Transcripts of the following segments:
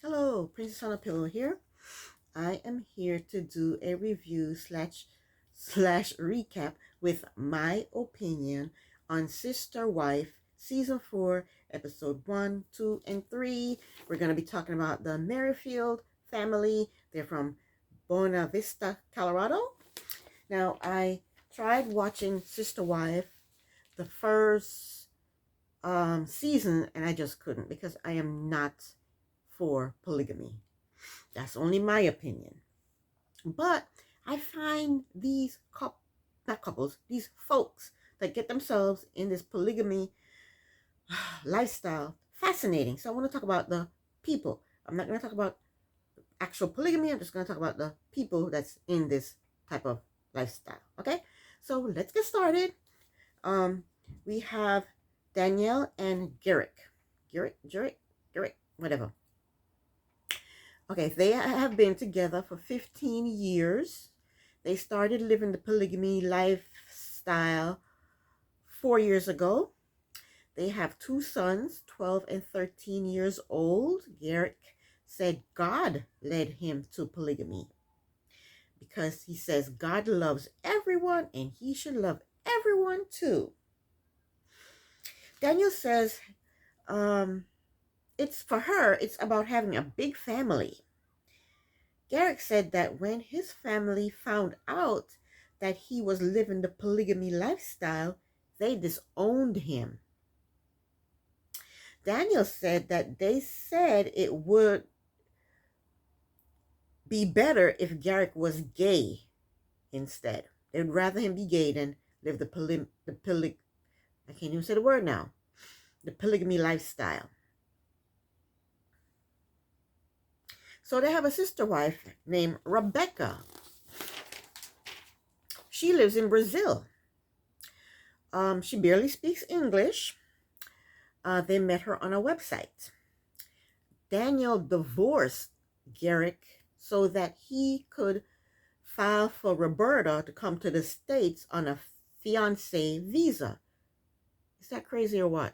Hello, Princess on a Pillow here. I am here to do a review slash recap with my opinion on Sister Wife Season 4, Episode 1, 2, and 3. We're going to be talking about the Merrifield family. They're from Buena Vista, Colorado. Now, I tried watching Sister Wife the first season, and I just couldn't because I am not for polygamy. That's only my opinion. But I find these not couples, these folks that get themselves in this polygamy lifestyle fascinating. So I want to talk about the people. I'm not going to talk about actual polygamy. I'm just going to talk about the people that's in this type of lifestyle. Okay? So let's get started. We have Danielle and Garrick. Garrick, whatever. Okay, they have been together for 15 years. They started living the polygamy lifestyle 4 years ago. They have two sons, 12 and 13 years old. Garrick said God led him to polygamy because he says God loves everyone and he should love everyone too. Daniel says it's for her, it's about having a big family. Garrick said that when his family found out that he was living the polygamy lifestyle, they disowned him. Daniel said that they said it would be better if Garrick was gay instead. They'd rather him be gay than live I can't even say the word now, the polygamy lifestyle. So they have a sister wife named Rebecca. She lives in Brazil. She barely speaks English. They met her on a website. Daniel divorced Garrick so that he could file for Roberta to come to the States on a fiance visa. Is that crazy or what?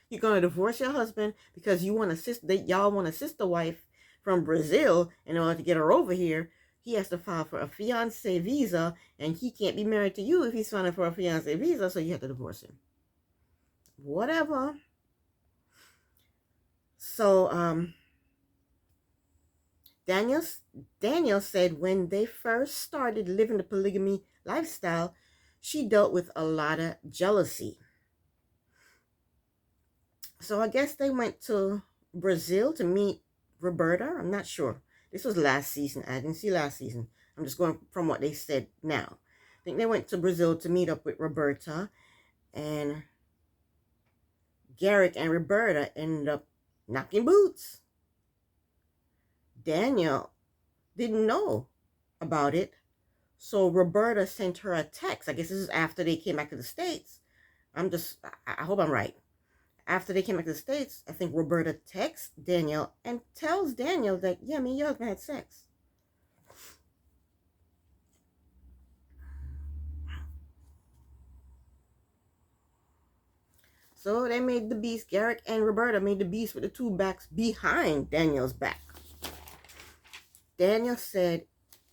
You're going to divorce your husband because you want y'all want a sister wife from Brazil in order to get her over here. He has to file for a fiance visa, and he can't be married to you if he's filing for a fiance visa, so you have to divorce him. Whatever. So, Daniel said when they first started living the polygamy lifestyle, she dealt with a lot of jealousy. So I guess they went to Brazil to meet Roberta. I'm not sure. This was last season. I didn't see last season. I'm just going from what they said now. I think they went to Brazil to meet up with Roberta, and Garrick and Roberta ended up knocking boots. Daniel didn't know about it, so Roberta sent her a text. I guess this is after they came back to the States. I hope I'm right. After they came back to the States, I think Roberta texts Daniel and tells Daniel that, yeah, me and your husband had sex. So they made the beast. Garrick and Roberta made the beast with the two backs behind Daniel's back. Daniel said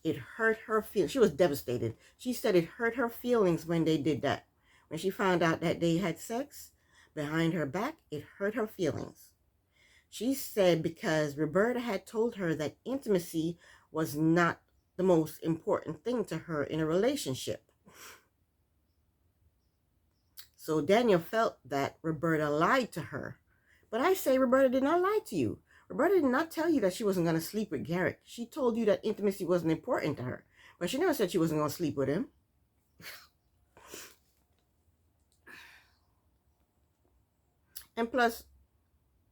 it hurt her feelings. She was devastated. She said it hurt her feelings when they did that. When she found out that they had sex behind her back, it hurt her feelings. She said because Roberta had told her that intimacy was not the most important thing to her in a relationship. So Daniel felt that Roberta lied to her. But I say Roberta did not lie to you. Roberta did not tell you that she wasn't going to sleep with Garrick. She told you that intimacy wasn't important to her. But she never said she wasn't going to sleep with him. And plus,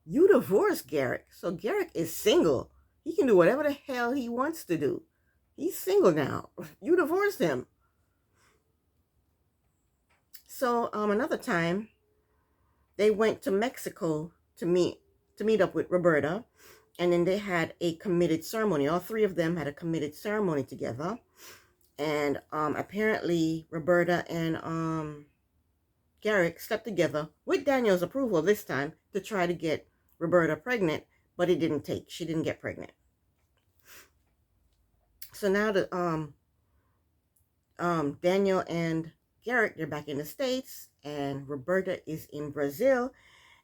you divorced Garrick. So Garrick is single. He can do whatever the hell he wants to do. He's single now. You divorced him. So another time, they went to Mexico to meet up with Roberta, and then they had a committed ceremony. All three of them had a committed ceremony together, and apparently Roberta and Garrick slept together with Daniel's approval this time to try to get Roberta pregnant, but it didn't take. She didn't get pregnant. So now the Daniel and Garrett, they're back in the States, and Roberta is in Brazil,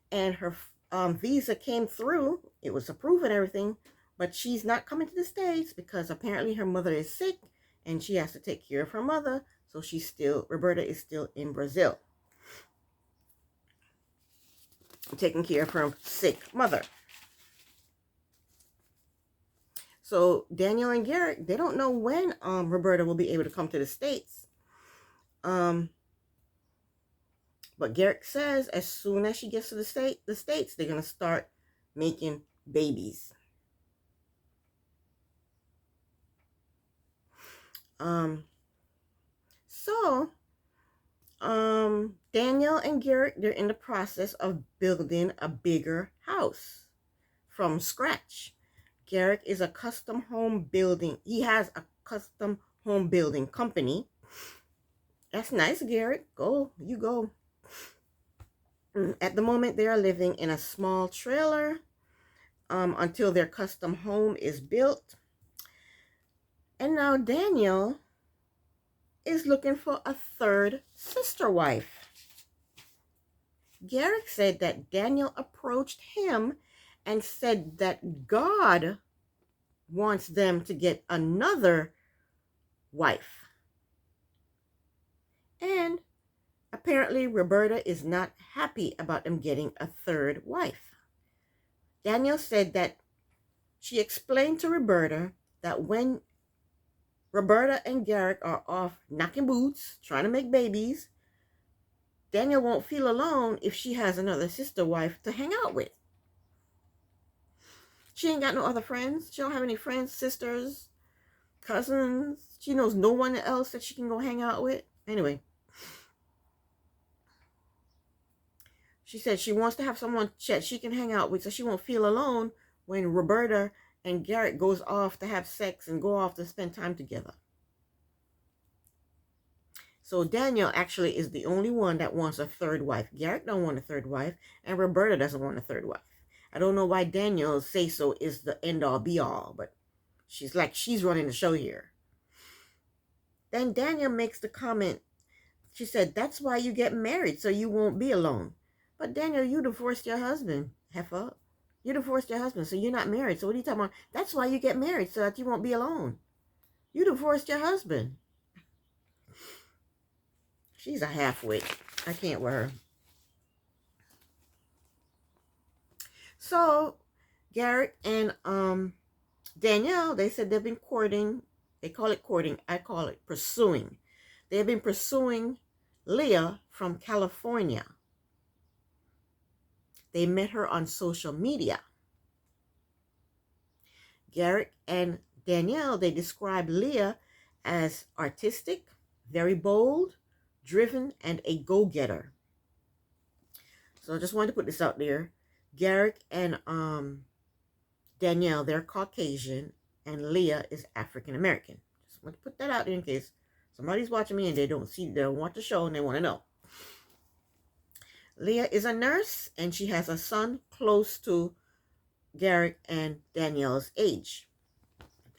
and her visa came through. It was approved and everything, but she's not coming to the States because apparently her mother is sick and she has to take care of her mother. So Roberta is still in Brazil, taking care of her sick mother. So Daniel and Garrett, they don't know when Roberta will be able to come to the States. But Garrett says as soon as she gets to the States, they're gonna start making babies. Daniel and Garrett, they're in the process of building a bigger house from scratch. Garrett is a custom home building. He has a custom home building company. That's nice, Garrett. You go. At the moment, they are living in a small trailer until their custom home is built. And now Daniel is looking for a third sister wife. Garrett said that Daniel approached him and said that God wants them to get another wife. And apparently Roberta is not happy about them getting a third wife. Daniel said that she explained to Roberta that when Roberta and Garrett are off knocking boots, trying to make babies, Daniel won't feel alone if she has another sister wife to hang out with. She ain't got no other friends. She don't have any friends, sisters, cousins. She knows no one else that she can go hang out with. Anyway, she said she wants to have someone that she can hang out with so she won't feel alone when Roberta and Garrett goes off to have sex and go off to spend time together. So Daniel actually is the only one that wants a third wife. Garrett don't want a third wife, and Roberta doesn't want a third wife. I don't know why Daniel's say so is the end all be all, but she's running the show here. Then Daniel makes the comment. She said, that's why you get married, so you won't be alone. But Daniel, you divorced your husband. Heifer. You divorced your husband, so you're not married. So what are you talking about? That's why you get married, so that you won't be alone. You divorced your husband. She's a half-wit. I can't wear her. So Garrett and Danielle, they said they've been courting. They call it courting. I call it pursuing. They've been pursuing Leah from California. They met her on social media. Garrett and Danielle, they describe Leah as artistic, very bold, driven, and a go-getter. So I just wanted to put this out there. Garrett and Danielle, they're Caucasian, and Leah is African American. Just want to put that out there in case somebody's watching me and they don't want the show and they want to know. Leah is a nurse, and she has a son close to Garrett and Danielle's age.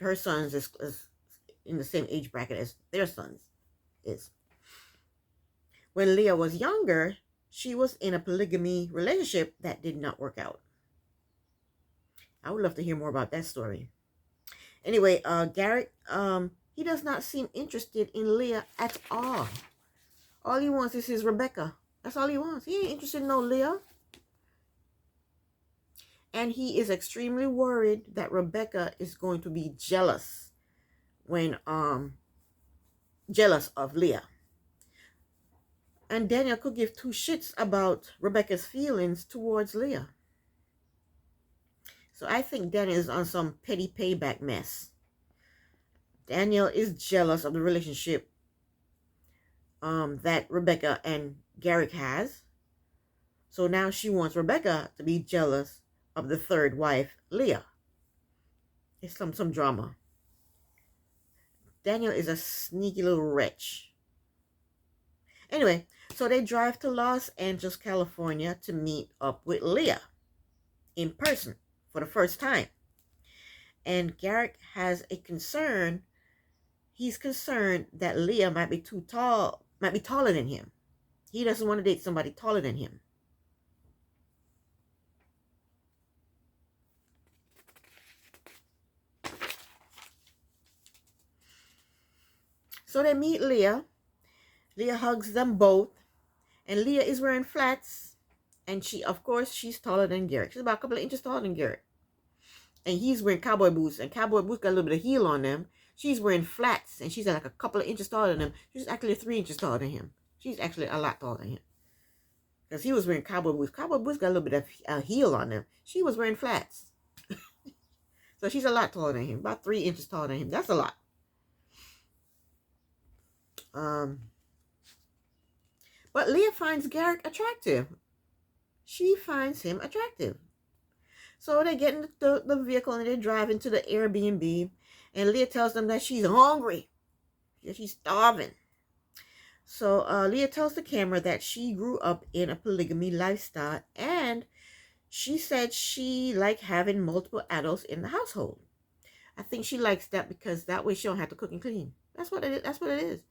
Her sons is in the same age bracket as their sons is. When Leah was younger, she was in a polygamy relationship that did not work out. I would love to hear more about that story. Anyway, Garrett, he does not seem interested in Leah at all. All he wants is his Rebecca. That's all he wants. He ain't interested in no Leah. And he is extremely worried that Rebecca is going to be jealous jealous of Leah. And Daniel could give two shits about Rebecca's feelings towards Leah. So I think Daniel is on some petty payback mess. Daniel is jealous of the relationship that Rebecca and Garrett has. So now she wants Rebecca to be jealous of the third wife, Leah. It's some drama. Daniel is a sneaky little wretch. Anyway, so they drive to Los Angeles, California to meet up with Leah in person for the first time. And Garrick has a concern. He's concerned that Leah might be too tall, might be taller than him. He doesn't want to date somebody taller than him. So they meet Leah. Leah hugs them both. And Leah is wearing flats. And she, of course, she's taller than Garrick. She's about a couple of inches taller than Garrick. And he's wearing cowboy boots. And cowboy boots got a little bit of heel on them. She's wearing flats. And she's like a couple of inches taller than him. She's actually 3 inches taller than him. She's actually a lot taller than him. Because he was wearing cowboy boots. Cowboy boots got a little bit of heel on them. She was wearing flats. So she's a lot taller than him. About 3 inches taller than him. That's a lot. But Leah finds Garrick attractive. She finds him attractive. So they get in the vehicle and they drive into the Airbnb. And Leah tells them that she's hungry. She's starving. So Leah tells the camera that she grew up in a polygamy lifestyle. And she said she liked having multiple adults in the household. I think she likes that because that way she don't have to cook and clean. That's what it is. That's what it is.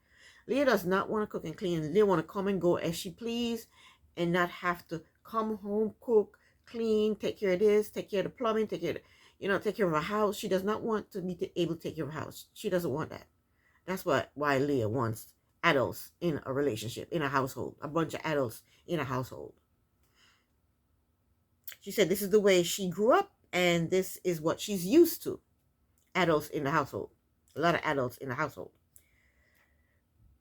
Leah does not want to cook and clean. Leah want to come and go as she please and not have to come home, cook, clean, take care of this, take care of the plumbing, take care of, take care of her house. She does not want to be able to take care of her house. She doesn't want that. That's why Leah wants adults in a relationship, in a household, a bunch of adults in a household. She said this is the way she grew up and this is what she's used to. Adults in the household. A lot of adults in the household.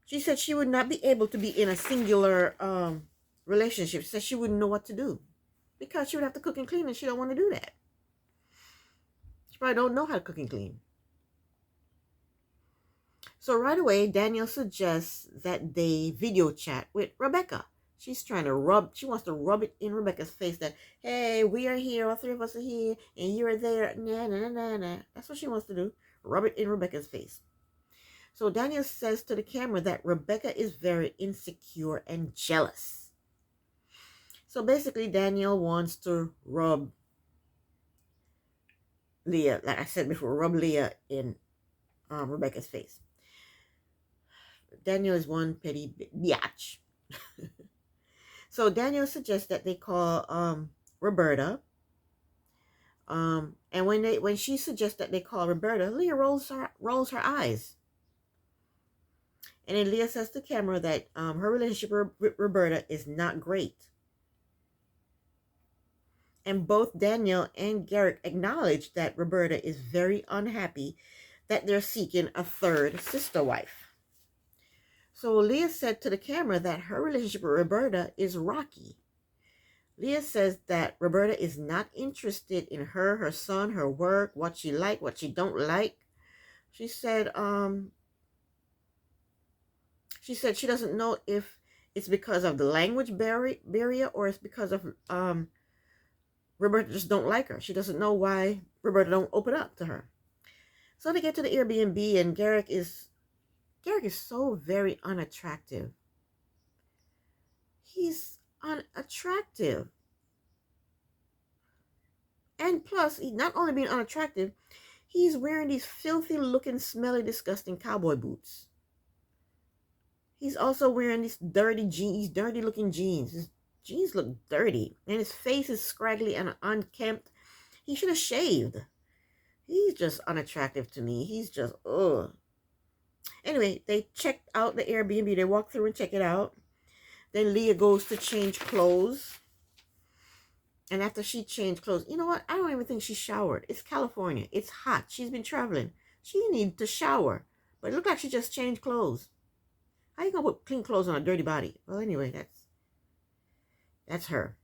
She said she would not be able to be in a singular relationship. She said she wouldn't know what to do because she would have to cook and clean and she don't want to do that. She probably don't know how to cook and clean. So right away, Daniel suggests that they video chat with Rebecca. She wants to rub it in Rebecca's face that, hey, we are here, all 3 of us are here, and you are there. Nah, nah, nah, nah. That's what she wants to do. Rub it in Rebecca's face. So Daniel says to the camera that Rebecca is very insecure and jealous. So basically, Daniel wants to rub Leah, like I said before, rub Leah in Rebecca's face. Daniel is one petty biatch. So Daniel suggests that they call Roberta. And when she suggests that they call Roberta, Leah rolls her eyes. And then Leah says to camera that her relationship with Roberta is not great. And both Daniel and Garrick acknowledge that Roberta is very unhappy that they're seeking a third sister wife. So Leah said to the camera that her relationship with Roberta is rocky. Leah says that Roberta is not interested in her son, her work, what she like, what she don't like. She said she doesn't know if it's because of the language barrier or it's because of Roberta just don't like her. She doesn't know why Roberta don't open up to her. So they get to the Airbnb and Garrick is so very unattractive. He's unattractive. And plus, he not only being unattractive, he's wearing these filthy looking, smelly, disgusting cowboy boots. He's also wearing these dirty looking jeans. His jeans look dirty. And his face is scraggly and unkempt. He should have shaved. He's just unattractive to me. He's just, ugh. Anyway, they checked out the Airbnb. They walk through and check it out. Then Leah goes to change clothes. And after she changed clothes, you know what? I don't even think she showered. It's California. It's hot. She's been traveling. She needs to shower. But it looked like she just changed clothes. How you gonna put clean clothes on a dirty body? Well, anyway, that's her.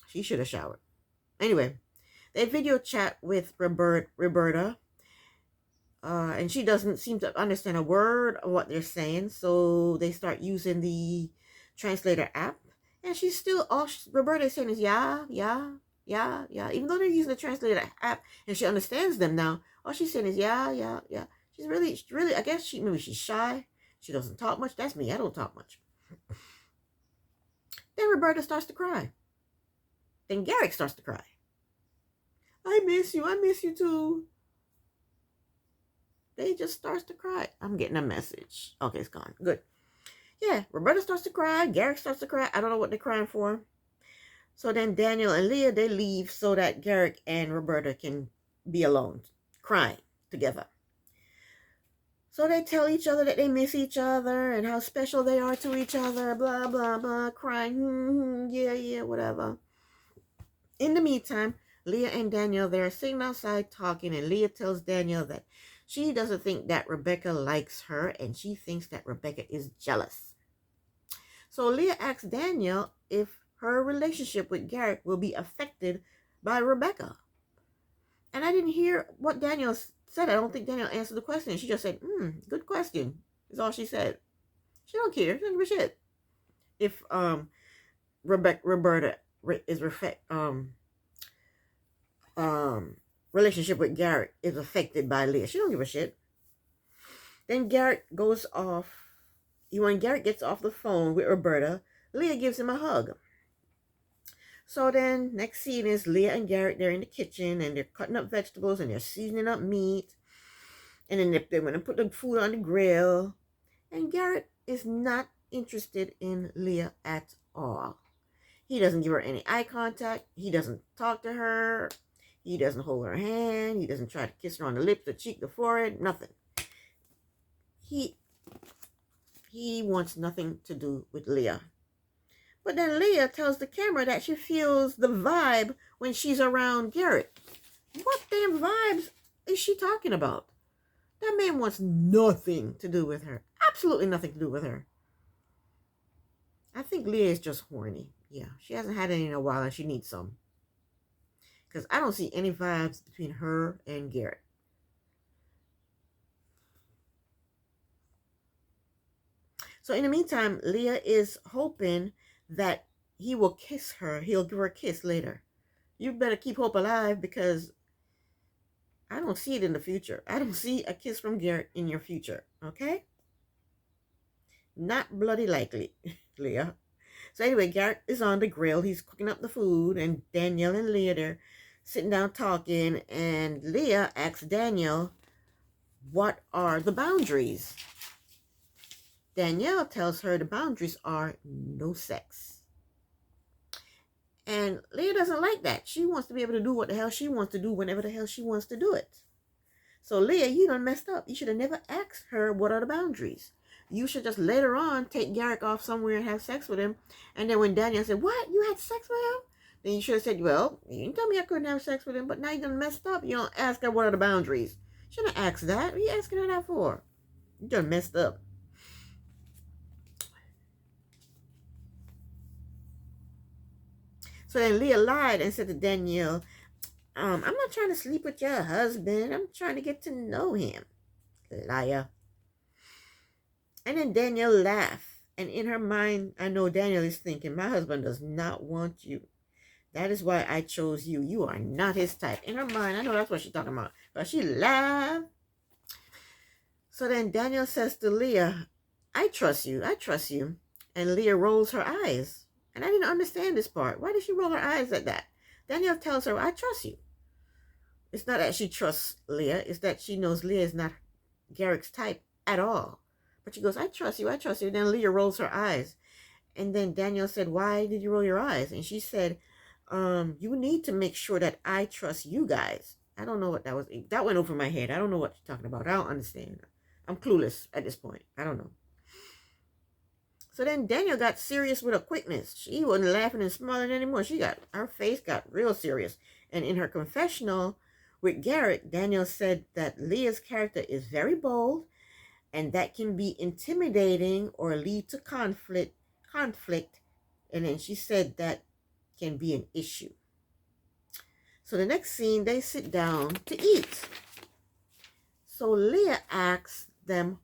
She should have showered. Anyway, they video chat with Roberta. And she doesn't seem to understand a word of what they're saying. So they start using the translator app. And she's still, all Roberta is saying is, yeah. Even though they're using the translator app and she understands them now, all she's saying is, yeah. She's really, I guess maybe she's shy. She doesn't talk much. That's me. I don't talk much. Then Roberta starts to cry. Then Garrick starts to cry. I miss you. I miss you too. They just starts to cry. I'm getting a message. Okay, it's gone. Good. Yeah, Roberta starts to cry. Garrick starts to cry. I don't know what they're crying for. So then Daniel and Leah, they leave so that Garrick and Roberta can be alone, crying together. So they tell each other that they miss each other and how special they are to each other, blah, blah, blah, crying, yeah, whatever. In the meantime, Leah and Daniel, they're sitting outside talking, and Leah tells Daniel that she doesn't think that Rebecca likes her, and she thinks that Rebecca is jealous. So Leah asks Daniel if her relationship with Garrick will be affected by Rebecca. And I didn't hear what Daniel said. I don't think Daniel answered the question. She just said, good question. Is all she said. She don't care. She doesn't give a shit. If Roberta is relationship with Garrett is affected by Leah. She don't give a shit. Then Garrett goes off. When Garrett gets off the phone with Roberta, Leah gives him a hug. So then next scene is Leah and Garrett, they're in the kitchen and they're cutting up vegetables and they're seasoning up meat. And then they're going to put the food on the grill. And Garrett is not interested in Leah at all. He doesn't give her any eye contact. He doesn't talk to her. He doesn't hold her hand. He doesn't try to kiss her on the lips, the cheek, the forehead, nothing. He wants nothing to do with Leah. But then Leah tells the camera that she feels the vibe when she's around Garrett. What damn vibes is she talking about? That man wants nothing to do with her. Absolutely nothing to do with her. I think Leah is just horny. Yeah, she hasn't had any in a while and she needs some. Because I don't see any vibes between her and Garrett. So in the meantime, Leah is hoping that he will kiss her. He'll give her a kiss later. You better keep hope alive because I don't see it in the future. I don't see a kiss from Garrett in your future. Okay? Not bloody likely, Leah. So anyway, Garrett is on the grill. He's cooking up the food and Danielle and Leah, they're sitting down talking, and Leah asks Daniel, what are the boundaries? Danielle tells her the boundaries are no sex. And Leah doesn't like that. She wants to be able to do what the hell she wants to do whenever the hell she wants to do it. So Leah, you done messed up. You should have never asked her what are the boundaries. You should just later on take Garrick off somewhere and have sex with him. And then when Danielle said, what? You had sex with him? Then you should have said, well, you didn't tell me I couldn't have sex with him, but now you done messed up. You don't ask her what are the boundaries. You shouldn't have asked that. What are you asking her that for? You done messed up. So then Leah lied and said to Danielle, I'm not trying to sleep with your husband. I'm trying to get to know him. Liar. And then Danielle laughed. And in her mind, I know Danielle is thinking, my husband does not want you. That is why I chose you. You are not his type. In her mind, I know that's what she's talking about. But she laughed. So then Danielle says to Leah, I trust you. I trust you. And Leah rolls her eyes. And I didn't understand this part. Why did she roll her eyes at that? Danielle tells her, I trust you. It's not that she trusts Leah. It's that she knows Leah is not Garrick's type at all. But she goes, I trust you. I trust you. And then Leah rolls her eyes. And then Danielle said, why did you roll your eyes? And she said, you need to make sure that I trust you guys. I don't know what that was. That went over my head. I don't know what you're talking about. I don't understand. I'm clueless at this point. I don't know. So then Danielle got serious with her quickness. She wasn't laughing and smiling anymore. Her face got real serious. And in her confessional with Garrett, Danielle said that Leah's character is very bold and that can be intimidating or lead to conflict. And then she said that can be an issue. So the next scene, they sit down to eat. So Leah asks them,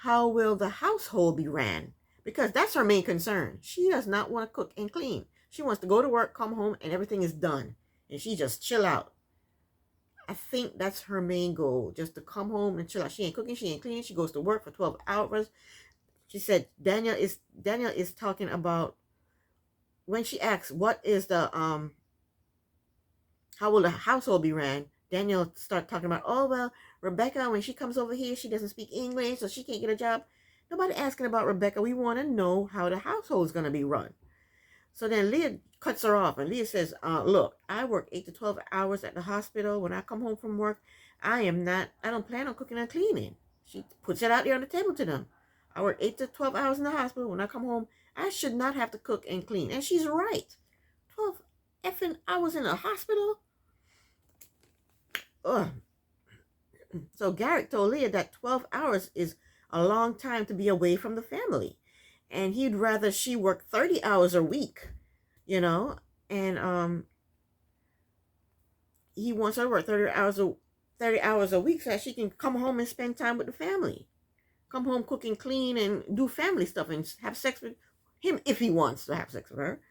how will the household be ran? Because that's her main concern. She does not want to cook and clean. She wants to go to work, come home, and everything is done. And she just chill out. I think that's her main goal, just to come home and chill out. She ain't cooking, she ain't cleaning. She goes to work for 12 hours. She said Danielle is talking about, when she asks what is the how will the household be ran? Daniel start talking about, oh, well, Rebecca, when she comes over here, she doesn't speak English, so she can't get a job. Nobody asking about Rebecca. We want to know how the household's going to be run. So then Leah cuts her off, and Leah says, look, I work 8 to 12 hours at the hospital. When I come home from work, I don't plan on cooking and cleaning. She puts it out there on the table to them. I work 8 to 12 hours in the hospital. When I come home, I should not have to cook and clean. And she's right. 12 effing hours in a hospital? Ugh. So Garrett told Leah that 12 hours is a long time to be away from the family. And he'd rather she work 30 hours a week, you know, and he wants her to work 30 hours a week so that she can come home and spend time with the family. Come home, cook and clean, and do family stuff and have sex with him if he wants to have sex with her,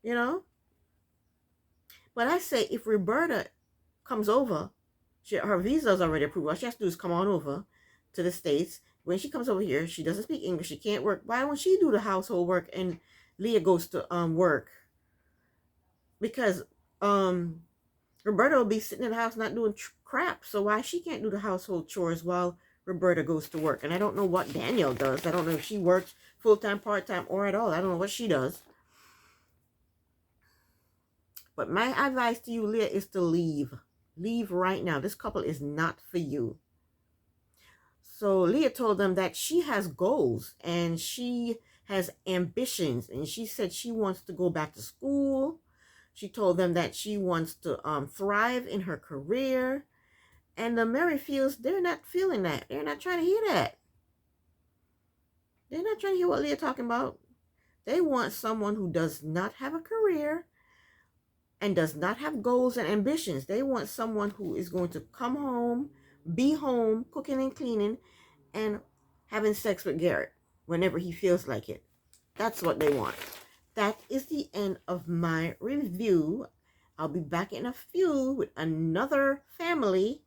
you know. But I say if Roberta comes over, her visa is already approved. All she has to do is come on over to the States. When she comes over here, she doesn't speak English. She can't work. Why don't she do the household work and Leah goes to work? Because Roberta will be sitting in the house not doing crap. So why she can't do the household chores while Roberta goes to work? And I don't know what Danielle does. I don't know if she works full-time, part-time, or at all. I don't know what she does. But my advice to you, Leah, is to leave. Leave right now. This couple is not for you. So Leah told them that she has goals and she has ambitions. And she said she wants to go back to school. She told them that she wants to thrive in her career. And the Merrifields, they're not feeling that. They're not trying to hear that. They're not trying to hear what Leah's talking about. They want someone who does not have a career and does not have goals and ambitions. They want someone who is going to come home, be home, cooking and cleaning, and having sex with Garrett whenever he feels like it. That's what they want. That is the end of my review. I'll be back in a few with another family.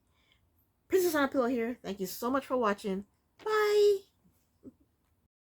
Princess on a Pillow here. Thank you so much for watching. Bye.